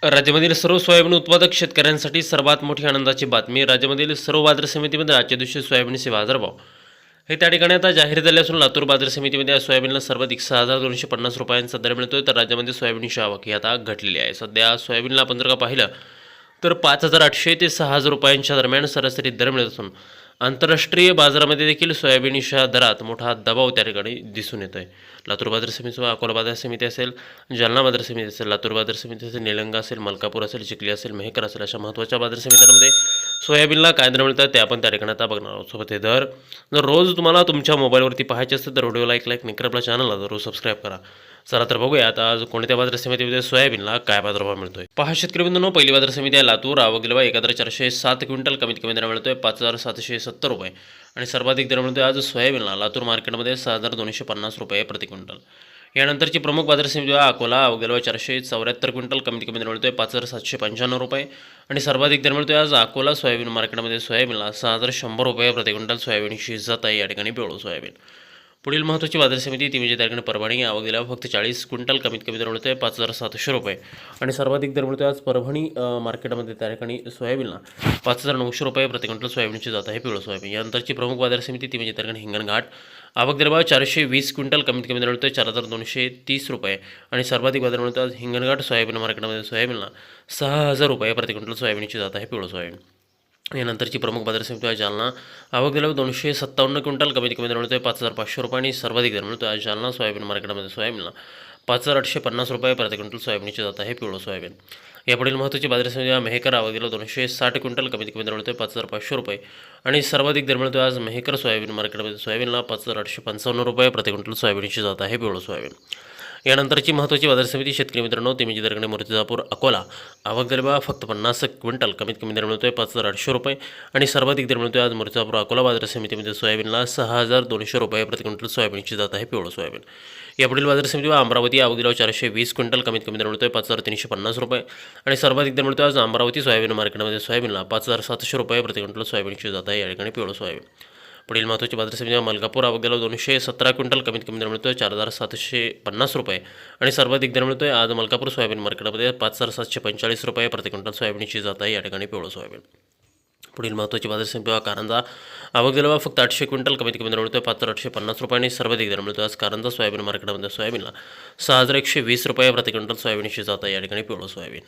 राज्यामधील सर्व सोयाबीन उत्पादक शेतकऱ्यांसाठी सर्वात मोठी आनंदाची बातमी. राज्यामधील सर्व बाजार समितीमध्ये आजच्या दिवशी सोयाबीनचे बाजारभाव हे त्या ठिकाणी आता जाहीर झाले असून लातूर बाजार समितीमध्ये या सोयाबीनला सर्वाधिक 6,250 रुपयांचा दर मिळतोय. तर राज्यामध्ये सोयाबीनची आवक ही आता घटलेली आहे. सध्या सोयाबीनला आपण जर का पाहिलं तर 5,800 ते 6,000 रुपयांच्या दरम्यान सरासरी दर मिळत असून आंतरराष्ट्रीय बाजारामध्ये देखील सोयाबीनच्या दरात मोठा दबाव त्या ठिकाणी दिसून येतो आहे. लातूर बाजार समिती, अकोला बाजार समिती असेल, जालना बाजार समिती असेल, लातूर बाजार समिती असेल, निलंगा असेल, मलकापूर असेल, चिखली असेल, मेहकर असेल, अशा महत्त्वाच्या बाजार समित्यांमध्ये सोयाबीनला काय दर मिळतात ते आपण त्या ठिकाणी आता बघणार आहोत. सोबत हे दर जर रोज तुम्हाला तुमच्या मोबाईलवरती पाहायचे असतील तर व्हिडिओला एक लाईक नक्की, आपल्या चॅनलला जरूर सबस्क्राईब करा. चला तर बघूया आता आज कोणत्या बाजार समितीमध्ये सोयाबीनला काय बाजारभाव मिळतोय. पहा शेतकरी बंधूंनो, पहिली बाजार समिती आहे लातूर. आवक गेला 1,407 क्विंटल, कमीत कमी दर मिळतोय 5,770 रुपये आणि सर्वाधिक दर मिळतोय आज सोयाबीनला लातूर मार्केटमध्ये 6,250 रुपये प्रति क्विंटल. यानंतरची प्रमुख बाजार समिती आहे अकोला. आवक गेला 474 क्विंटल, कमीत कमी दर मिळतोय 5,795 रुपये आणि सर्वाधिक दर मिळतोय आज अकोला सोयाबीन मार्केटमध्ये सोयाबीनला 6,100 रुपये प्रति क्विंटल. सोयाबीनची जात आहे या ठिकाणी पिवळं सोयाबीन. पुढील महत्त्वाची बाजार समिती ती म्हणजे त्या ठिकाणी परभणी. आवक गेल्या फक्त 40 क्विंटल, कमीत कमी दर मिळतोय 5,700 रुपये आणि सर्वाधिक दर मिळतोय आज परभणी मार्केटमध्ये त्या ठिकाणी सोयाबीनला 5,900 रुपये प्रति क्विंटल. सोयाबीनची जात आहे पिवळं सोयाबीन. यानंतरची प्रमुख बाजार समिती ती म्हणजे त्या ठिकाणी हिंगणघाट. आवक गेल्या 420 क्विंटल, कमीत कमी दर मिळतोय 4,230 रुपये आणि सर्वाधिक बाजार मिळतो आज हिंगणघाट सोयाबीन मार्केटमध्ये सोयाबीनला 6,000 रुपये प्रति क्विंटल. सोयाबीनची जात आहे पिवळं सोयाबीन. यानंतरची प्रमुख बाजार समिती आहे जालना. आवक गेल्या 257 क्विंटल, कमीत कमी दर मिळतोय 5,500 रुपये आणि सर्वाधिक दर मिळतोय आज जालना सोयाबीन मार्केटमध्ये सोयाबीनला 5,850 रुपये प्रति क्विंटल. सोयाबीनची जात आहे पिवळं सोयाबीन. यापुढील महत्त्वाची बाजार समिती आहे मेहकर. आवक गेला 260 क्विंटल, कमीत कमी दर मिळतोय 5,500 रुपये आणि सर्वाधिक दर मिळतोय आज मेहकर सोयाबीन मार्केटमध्ये सोयाबीनला 5,855 रुपये प्रति क्विंटल. सोयाबीनची जात आहे पिवळं सोयाबीन. यानंतरची महत्त्वाची बाजार समिती शेतकरी मित्रांनो ती म्हणजे दरकडे मूर्तिजापूर अकोला. आवक गरबा फक्त 50 क्विंटल, कमीत कमी दर मिळतोय 5,800 रुपये आणि सर्वाधिक दर मिळतोय आज मूर्तिजापूर अकोला बाजार समितीमध्ये सोयाबीनला 6,200 रुपये प्रति क्विंटल. सोयाबीनची जात आहे पिवळं सोयाबीन. यापुढील बाजार समिती अमरावती. आवक दिला 420 क्विंटल, कमीत कमी दर मिळतोय 5,350 रुपये आणि सर्वाधिक दर मिळतोय आज अमरावती सोयाबीन मार्केटमध्ये सोयाबीनला 5,700 रुपये प्रति क्विंटल. सोयाबीनची जात आहे या ठिकाणी पिवळं सोयाबीन. पुढील महत्त्वाची बाजार समिती मलकापूर. आवक गेला 217 क्विंटल, कमीत कमी दर मिळतोय 4,750 रुपये आणि सर्वाधिक दर मिळतोय आज मलकापूर सोयाबीन मार्केटमध्ये 5,745 रुपये प्रति क्विंटल. सोयाबीनची जात आहे या ठिकाणी पिवळं सोयाबीन. पुढील महत्त्वाची बाजार समिती कारंजा. आवक गेला फक्त 800 क्विंटल, कमीत कमी दर मिळतोय 5,850 रुपये आणि सर्वाधिक दर मिळतोय आज कारंजा सोयाबीन मार्केटमध्ये सोयाबीनला 6,120 रुपये प्रति क्विंटल. सोयाबीनची जात आहे या ठिकाणी पिवळं सोयाबीन.